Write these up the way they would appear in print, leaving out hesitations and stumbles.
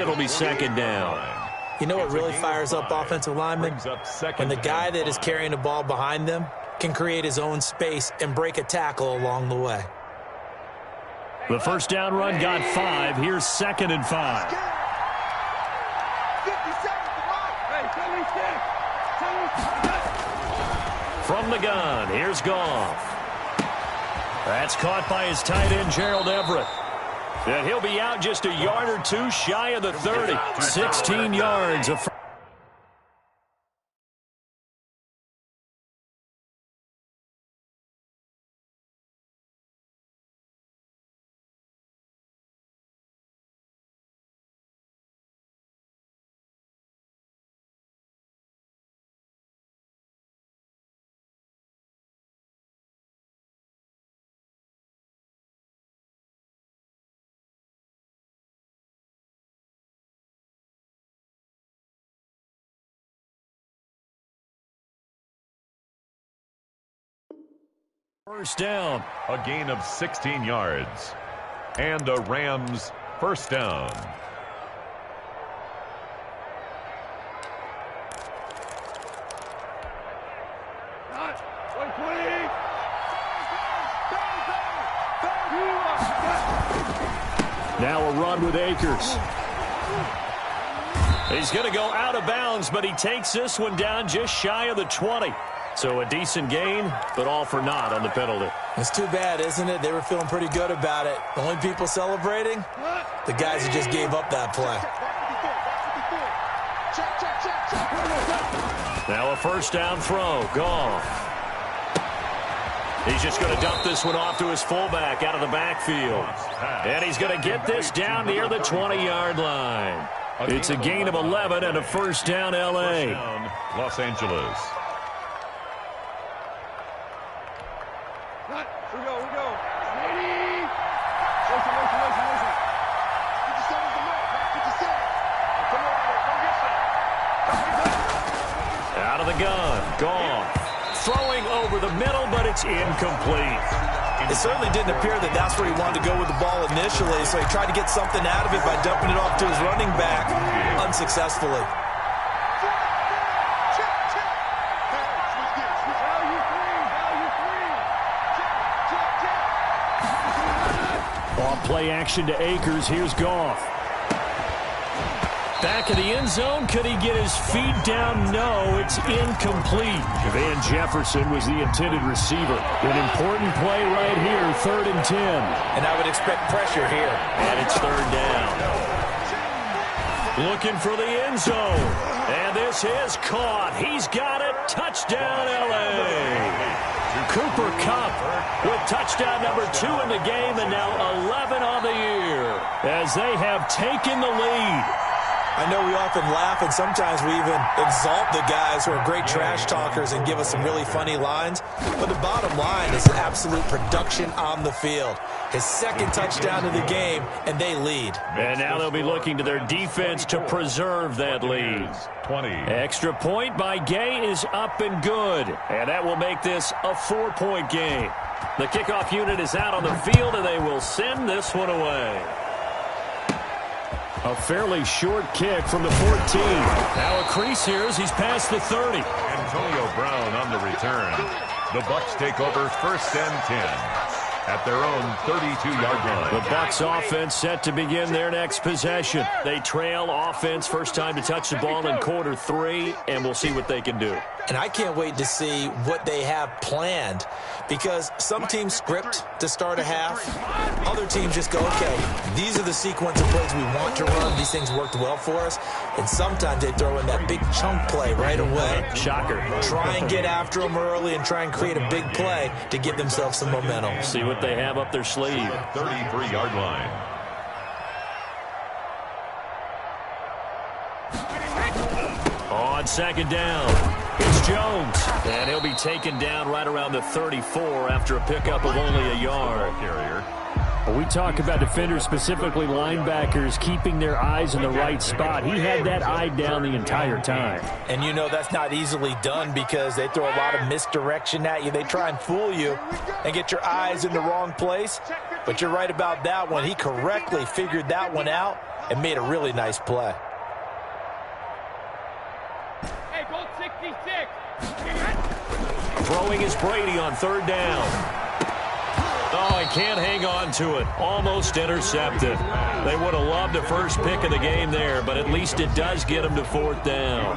it'll be second down. You know what really fires up offensive linemen? When the guy that is carrying the ball behind them can create his own space and break a tackle along the way. The first down run got 5. Here's 2nd and 5. From the gun, here's Goff. That's caught by his tight end, Gerald Everett. And he'll be out just a yard or two shy of the 30. 16 yards. First down. A gain of 16 yards. And a Rams first down. Now a run with Akers. He's going to go out of bounds, but he takes this one down just shy of the 20. So a decent gain, but all for naught on the penalty. It's too bad, isn't it? They were feeling pretty good about it. The only people celebrating? The guys who just gave up that play. Now a first down throw. Goff. He's just going to dump this one off to his fullback out of the backfield. And he's going to get this down near the 20-yard line. It's a gain of 11 and a first down, L.A. Los Angeles. Out of the gun. Goff. Throwing over the middle, but it's incomplete. It certainly didn't appear that that's where he wanted to go with the ball initially, so he tried to get something out of it by dumping it off to his running back unsuccessfully. Off play action to Akers. Here's Goff. Back of the end zone. Could he get his feet down? No, it's incomplete. Van Jefferson was the intended receiver. An important play right here, 3rd and 10. And I would expect pressure here. And it's 3rd down. Looking for the end zone. And this is caught. He's got it. Touchdown, L.A. Cooper Kupp with touchdown number 2 in the game and now 11 on the year as they have taken the lead. I know we often laugh, and sometimes we even exalt the guys who are great trash talkers and give us some really funny lines. But the bottom line is absolute production on the field. His 2nd touchdown of the game, and they lead. And now they'll be looking to their defense to preserve that lead. 20. Extra point by Gay is up and good. And that will make this a 4-point game. The kickoff unit is out on the field, and they will send this one away. A fairly short kick from the 14. Now a crease here as he's past the 30. Antonio Brown on the return. The Bucs take over 1st and 10 at their own 32-yard line. The Bucs offense set to begin their next possession. They trail offense first time to touch the ball in quarter 3, and we'll see what they can do. And I can't wait to see what they have planned, because some teams script to start a half. Other teams just go, okay, these are the sequence of plays we want to run. These things worked well for us. And sometimes they throw in that big chunk play right away. Shocker. Try and get after them early and try and create a big play to give themselves some momentum. See what they have up their sleeve. 33-yard line. On 2nd down, it's Jones. And he'll be taken down right around the 34 after a pickup of only a yard. Carrier. We talk about defenders, specifically linebackers, keeping their eyes in the right spot. He had that eye down the entire time. And you know that's not easily done because they throw a lot of misdirection at you. They try and fool you and get your eyes in the wrong place. But you're right about that one. He correctly figured that one out and made a really nice play. Hey, go 66. Throwing is Brady on third down. Oh, he can't hang on to it. Almost intercepted. They would have loved the first pick of the game there, but at least it does get him to fourth down.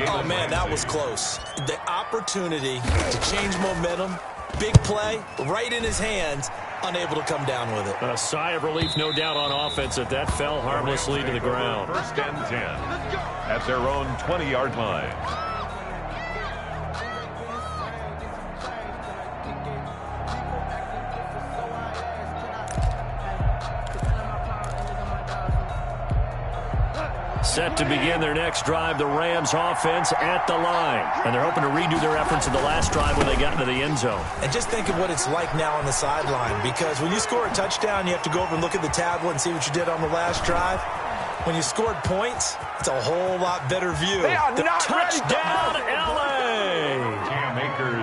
Oh, man, that was close. The opportunity to change momentum, big play, right in his hands, unable to come down with it. A sigh of relief, no doubt, on offense that fell harmlessly to the ground. First and 10 at their own 20-yard line. Set to begin their next drive, the Rams offense at the line. And they're hoping to redo their efforts in the last drive when they got into the end zone. And just think of what it's like now on the sideline, because when you score a touchdown, you have to go over and look at the tablet and see what you did on the last drive. When you scored points, it's a whole lot better view. They are not Touchdown, L.A.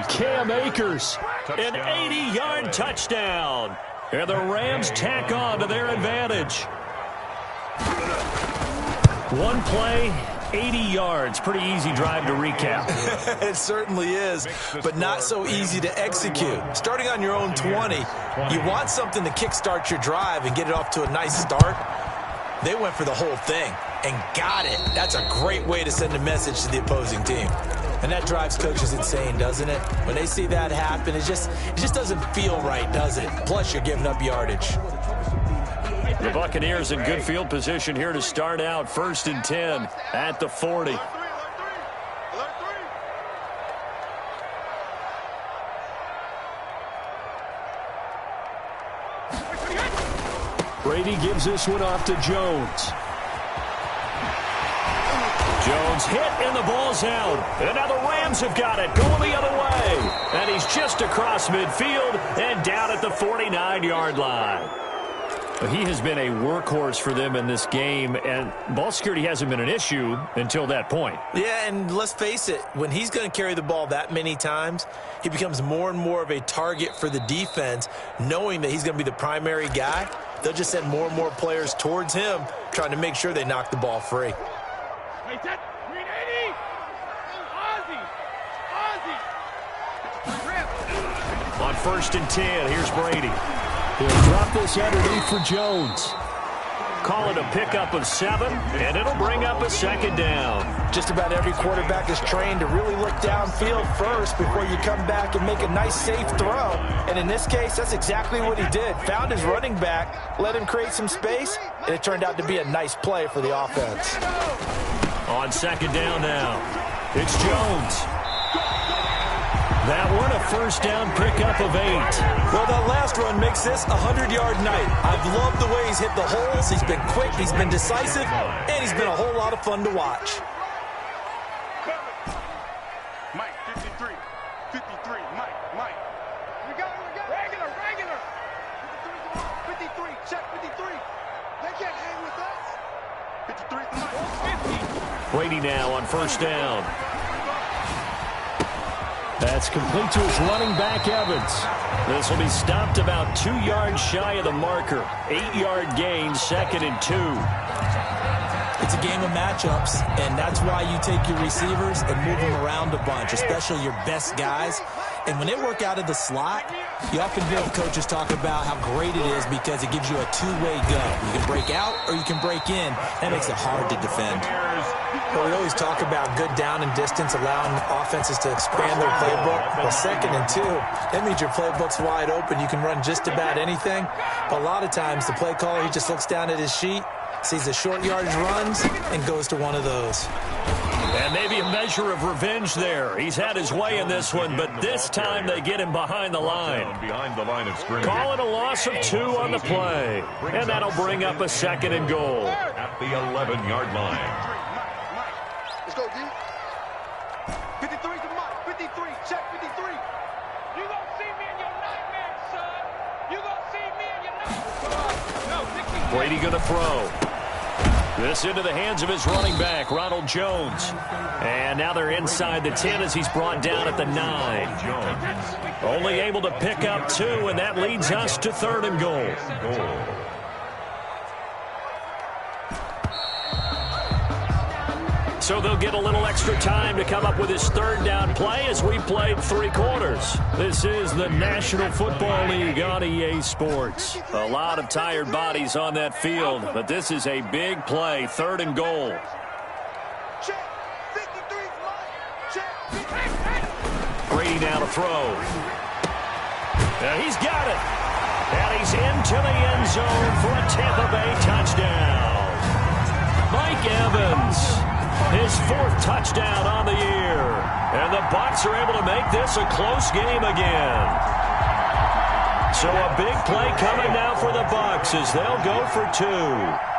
Cam Akers, an 80-yard touchdown. And the Rams tack on to their advantage. One play, 80 yards. Pretty easy drive to recap. It certainly is, but not so easy to execute. Starting on your own 20, you want something to kickstart your drive and get it off to a nice start. They went for the whole thing and got it. That's a great way to send a message to the opposing team. And that drives coaches insane, doesn't it? When they see that happen, it just doesn't feel right, does it? Plus, you're giving up yardage. The Buccaneers in good field position here to start out. First and 10 at the 40. Brady gives this one off to Jones. Jones hit and the ball's out. And now the Rams have got it going the other way. And he's just across midfield and down at the 49-yard line. He has been a workhorse for them in this game, and ball security hasn't been an issue until that point. Yeah, and let's face it, when he's going to carry the ball that many times, he becomes more and more of a target for the defense, knowing that he's going to be the primary guy. They'll just send more and more players towards him, trying to make sure they knock the ball free. Hey, that 380. Ozzy. On first and 10, here's Brady. He'll drop this underneath for Jones. Call it a pickup of 7, and it'll bring up a second down. Just about every quarterback is trained to really look downfield first before you come back and make a nice, safe throw. And in this case, that's exactly what he did. Found his running back, let him create some space, and it turned out to be a nice play for the offense. On second down now, it's Jones. That one a first down pickup of 8. Well, that last run makes this a 100-yard night. I've loved the way he's hit the holes. He's been quick, he's been decisive, and he's been a whole lot of fun to watch. Mike, 53. 53, Mike. We got it. Regular. 53, check 53. They can't hang with us. 53 is Mike. Brady now on first down. That's complete to his running back, Evans. This will be stopped about 2 yards shy of the marker. 8-yard gain, second and 2. It's a game of matchups, and that's why you take your receivers and move them around a bunch, especially your best guys. And when they work out of the slot, you often hear the coaches talk about how great it is because it gives you a two-way go. You can break out or you can break in. That makes it hard to defend. But we always talk about good down and distance, allowing offenses to expand their playbook. Well, second and 2, that means your playbook's wide open. You can run just about anything. But a lot of times, the play caller, he just looks down at his sheet, sees the short yardage runs, and goes to one of those. And maybe a measure of revenge there. He's had his way in this one, but this time they get him behind the line. Behind the line of scrimmage. Call it a loss of 2 on the play. And that'll bring up a second and goal. At the 11-yard line. Let's go, D. 53 to Mike. 53, check 53. You gonna see me in your nightmares, son. You gonna see me in your nightmares. No, 60. Brady gonna throw. This into the hands of his running back, Ronald Jones. And now they're inside the 10 as he's brought down at the 9. Only able to pick up 2, and that leads us to third and goal. So they'll get a little extra time to come up with his third down play as we played 3 quarters. This is the National Football League on EA Sports. A lot of tired bodies on that field, but this is a big play, 3rd and goal. Brady now to throw. Now he's got it. And he's into the end zone for a Tampa Bay touchdown. Mike Evans. His 4th touchdown on the year. And the Bucs are able to make this a close game again. So a big play coming now for the Bucs as they'll go for 2.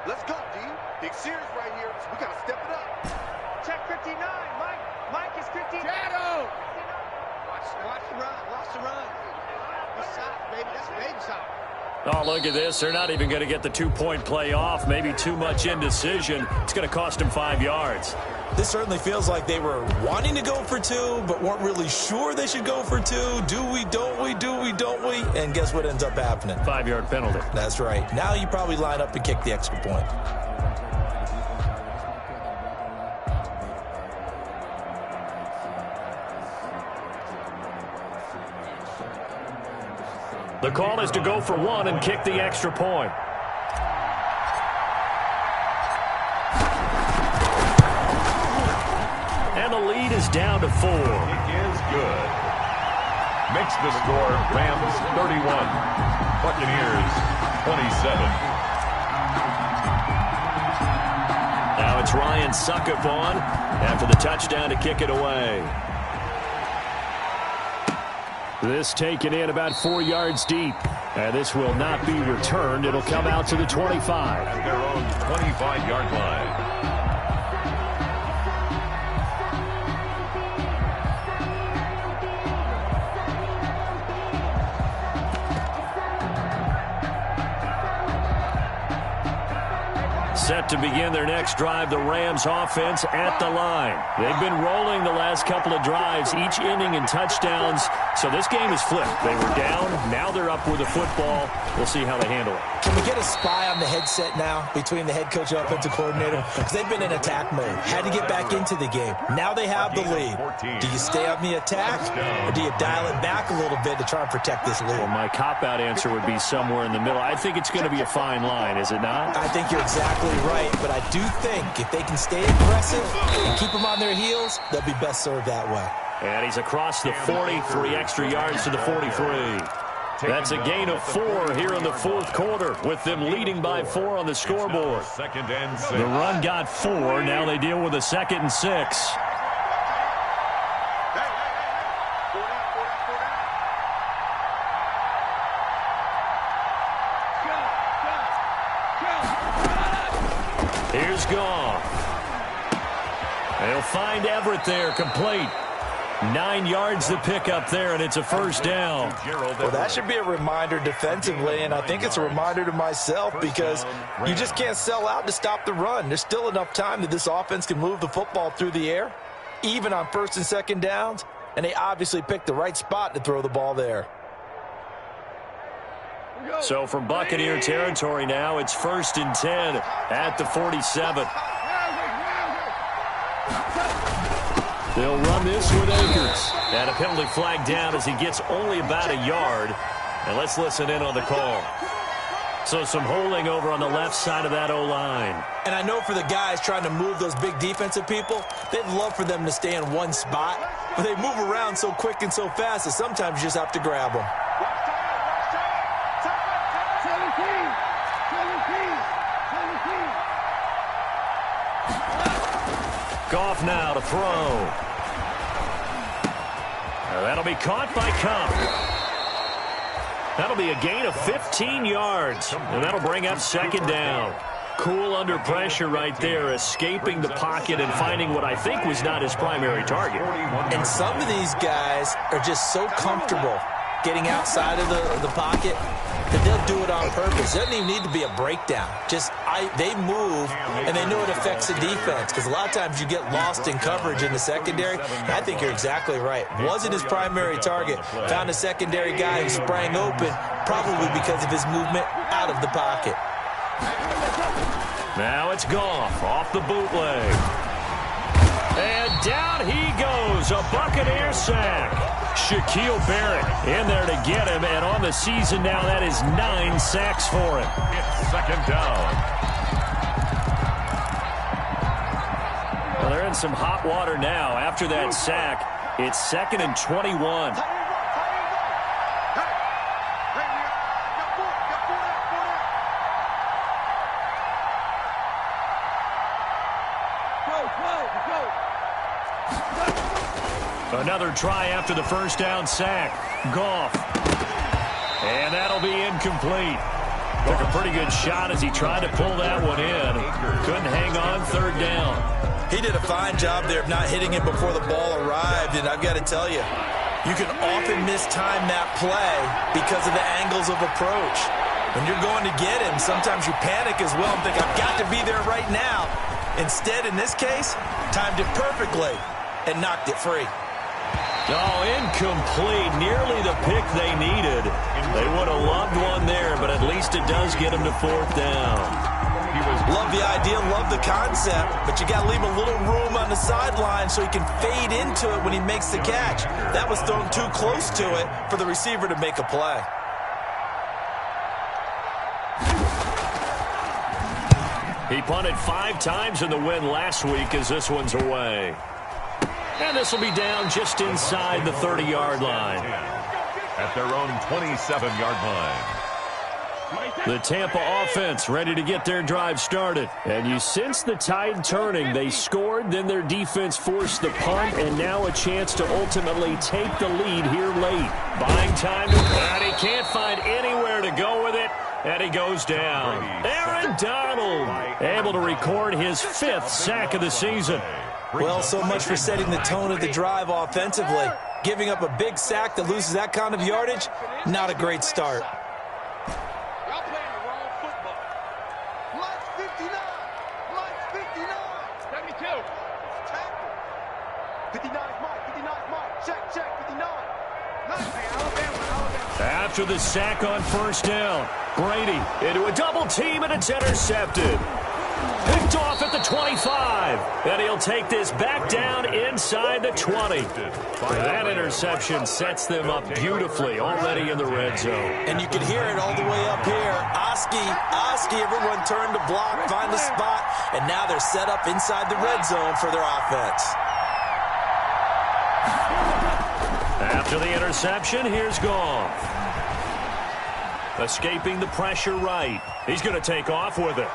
Let's go, D. Big series right here. So we got to step it up. Check 59. Mike is 59. Shadow. Watch the run. Watch the run. That's side, baby. That's baby side. Oh, look at this. They're not even going to get the 2-point play off. Maybe too much indecision. It's going to cost them 5 yards. This certainly feels like they were wanting to go for 2, but weren't really sure they should go for 2. Do we, don't we, do we, don't we? And guess what ends up happening? 5-yard penalty. That's right. Now you probably line up and kick the extra point. The call is to go for 1 and kick the extra point. And the lead is down to 4. It is good. Makes the score Rams 31, Buccaneers 27. Now it's Ryan Suckup on after the touchdown to kick it away. This taken in about 4 yards deep. And this will not be returned. It'll come out to the 25. At their own 25-yard line. Set to begin their next drive, the Rams offense at the line. They've been rolling the last couple of drives, each inning in touchdowns. So this game is flipped. They were down. Now they're up with the football. We'll see how they handle it. Can we get a spy on the headset now between the head coach and offensive coordinator? Because they've been in attack mode. Had to get back into the game. Now they have the lead. Do you stay on the attack, or do you dial it back a little bit to try and protect this lead? Well, my cop-out answer would be somewhere in the middle. I think it's going to be a fine line, is it not? I think you're exactly right, but I do think if they can stay aggressive and keep them on their heels, they'll be best served that way. And he's across the 40, 3 extra yards to the 43. That's a gain of 4 here in the 4th quarter, with them leading by 4 on the scoreboard. Second and 6. The run got 4. Now they deal with a 2nd and 6. Here's Goff. They'll find Everett there, complete. 9 yards to pick up there, and it's a first down. Well, that should be a reminder defensively, and I think it's a reminder to myself because you just can't sell out to stop the run. There's still enough time that this offense can move the football through the air, even on 1st and 2nd downs, and they obviously picked the right spot to throw the ball there. So from Buccaneer territory now, it's 1st and 10 at the 47. They'll run this with Akers. And a penalty flag down as he gets only about a yard. And let's listen in on the call. So some holding over on the left side of that O-line. And I know for the guys trying to move those big defensive people, they'd love for them to stay in one spot. But they move around so quick and so fast that sometimes you just have to grab them. Goff now to throw. That'll be caught by Kupp. That'll be a gain of 15 yards, and that'll bring up 2nd down. Cool under pressure right there, escaping the pocket and finding what I think was not his primary target. And some of these guys are just so comfortable getting outside of the pocket that they'll do it on purpose. It doesn't even need to be a breakdown. They move, and they know it affects the defense, because a lot of times you get lost in coverage in the secondary. And I think you're exactly right. Wasn't his primary target. Found a secondary guy who sprang open, probably because of his movement out of the pocket. Now it's Goff off the bootleg. And down he goes, a Buccaneer sack. Shaquille Barrett in there to get him, and on the season now, that is 9 sacks for him. It's second down. Well, they're in some hot water now. After that sack, it's 2nd and 21. Another try after the first down sack. Goff. And that'll be incomplete. Took a pretty good shot as he tried to pull that one in. Couldn't hang on, 3rd down. He did a fine job there of not hitting it before the ball arrived, and I've got to tell you, you can often mistime that play because of the angles of approach. When you're going to get him, sometimes you panic as well and think, I've got to be there right now. Instead, in this case, timed it perfectly and knocked it free. Oh, incomplete. Nearly the pick they needed. They would have loved one there, but at least it does get them to 4th down. Love the idea, love the concept, but you got to leave a little room on the sideline so he can fade into it when he makes the catch. That was thrown too close to it for the receiver to make a play. He punted 5 times in the win last week as this one's away. And this will be down just inside the 30-yard line. At their own 27-yard line. The Tampa offense ready to get their drive started. And you sense the tide turning. They scored, then their defense forced the punt, and now a chance to ultimately take the lead here late. Buying time, and he can't find anywhere to go with it, and he goes down. Aaron Donald able to record his 5th sack of the season. Well, so much for setting the tone of the drive offensively. Giving up a big sack that loses that kind of yardage, not a great start. Y'all playing the wrong football. Lights 59. Lights 59. 72. Tackle. 59 is Mike. 59 is Mike. Check. 59. Alabama. After the sack on 1st down, Brady into a double team, and it's intercepted. Picked off at the 25, and he'll take this back down inside the 20. That interception sets them up beautifully already in the red zone. And you can hear it all the way up here. Oski, everyone turned to block, find a spot, and now they're set up inside the red zone for their offense. After the interception, here's Goff. Escaping the pressure right. He's going to take off with it.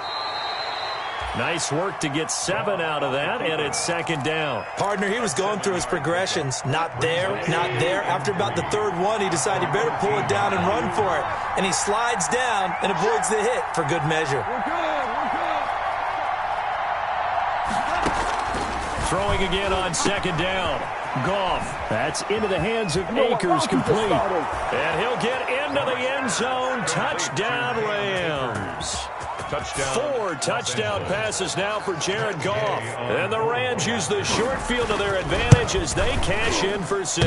Nice work to get 7 out of that, and it's 2nd down. Partner, he was going through his progressions. Not there, not there. After about the 3rd one, he decided he better pull it down and run for it. And he slides down and avoids the hit for good measure. Throwing again on 2nd down. Goff. That's into the hands of Akers, complete. And he'll get into the end zone. Touchdown, Rams. 4 touchdown passes now for Jared Goff. And the Rams use the short field to their advantage as they cash in for 6.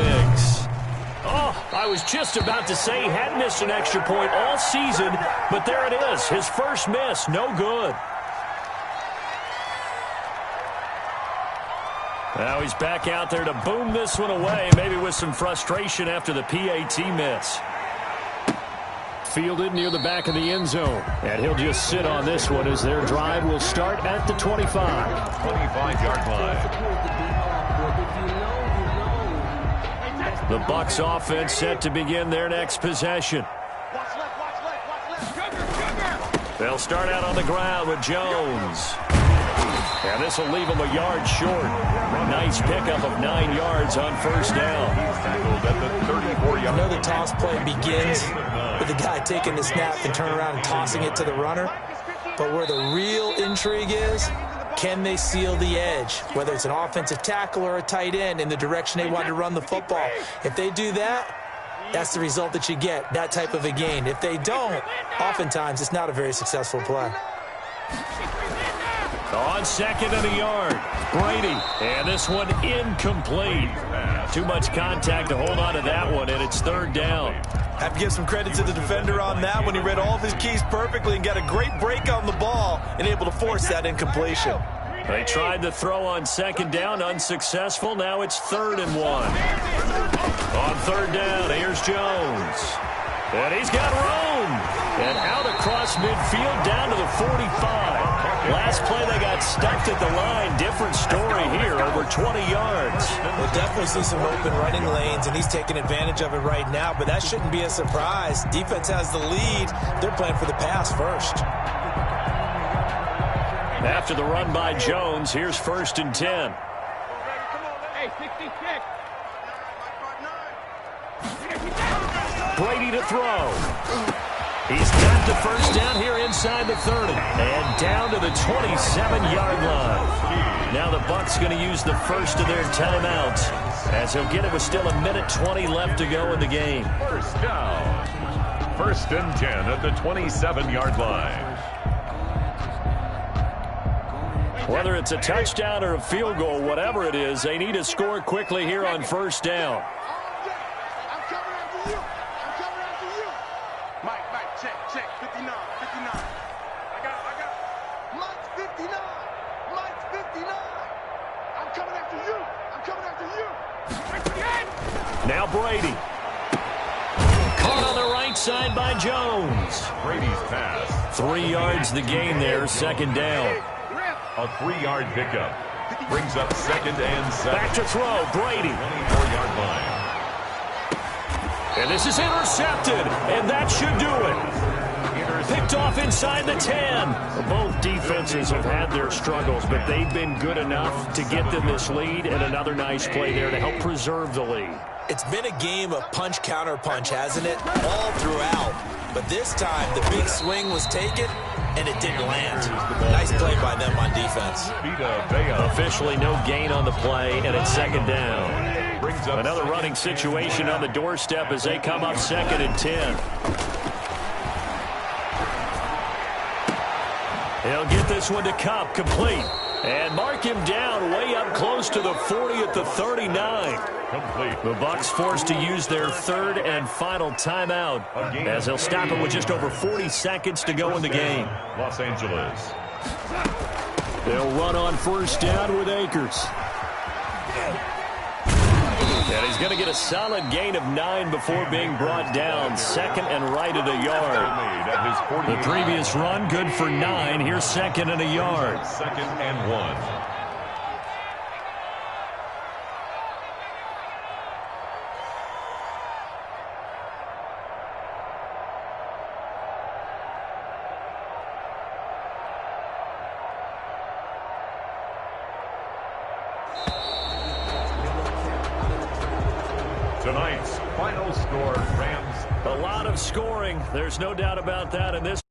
Oh, I was just about to say he hadn't missed an extra point all season, but there it is. His first miss, no good. Now he's back out there to boom this one away, maybe with some frustration after the PAT miss. Fielded near the back of the end zone. And he'll just sit on this one as their drive will start at the 25. 25-yard line. The Bucs offense set to begin their next possession. They'll start out on the ground with Jones. And this will leave him a yard short. Nice pickup of 9 yards on 1st down. I know the toss play begins with the guy taking the snap and turn around and tossing it to the runner. But where the real intrigue is, can they seal the edge, whether it's an offensive tackle or a tight end in the direction they want to run the football? If they do that, that's the result that you get, that type of a gain. If they don't, oftentimes it's not a very successful play. On second and a yard, Brady. And this one incomplete. Too much contact to hold on to that one, and it's third down. Have to give some credit to the defender on that one. He read all of his keys perfectly and got a great break on the ball and able to force that incompletion. They tried to throw on second down, unsuccessful. Now it's 3rd and 1. On third down, here's Jones. And he's got room. And out across midfield down to the 45. Last play they got stuffed at the line. Different story here, over 20 yards. We'll definitely see some open running lanes, and he's taking advantage of it right now, but that shouldn't be a surprise. Defense has the lead. They're playing for the pass first. After the run by Jones, here's 1st and 10. Hey, 66. Brady to throw. He's got the first down here inside the 30. And down to the 27-yard line. Now the Bucs going to use the first of their timeouts, as he'll get it with still 1:20 left to go in the game. First down. 1st and 10 at the 27-yard line. Whether it's a touchdown or a field goal, whatever it is, they need to score quickly here on first down. I'm coming after you. I'm coming after you. Mike, check. 59. I got it. Mike's 59. Mike's 59. I'm coming after you. Now Brady. Caught on the right side by Jones. Brady's pass. 3 yards the gain there, 2nd down. A 3-yard pickup. Brings up 2nd and 7. Back to throw, Brady. 24-yard line. And this is intercepted, and that should do it. Picked off inside the 10. Both defenses have had their struggles, but they've been good enough to get them this lead, and another nice play there to help preserve the lead. It's been a game of punch-counter-punch, hasn't it? All throughout. But this time, the big swing was taken, and it didn't land. Nice play by them on defense. Officially no gain on the play, and it's 2nd down. Another running situation on the doorstep as they come up 2nd and 10. He'll get this one to Cup, complete. And mark him down way up close to the 40 at the 39. Complete. The Bucs forced to use their 3rd and final timeout, as they'll stop it with just over 40 seconds to go in the game. Los Angeles. They'll run on first down with Akers. And he's going to get a solid gain of 9 before being brought down. 2nd and right at a yard. The previous run good for 9. Here's 2nd and a yard. 2nd and 1. Tonight's final score, Rams. A lot of scoring. There's no doubt about that in this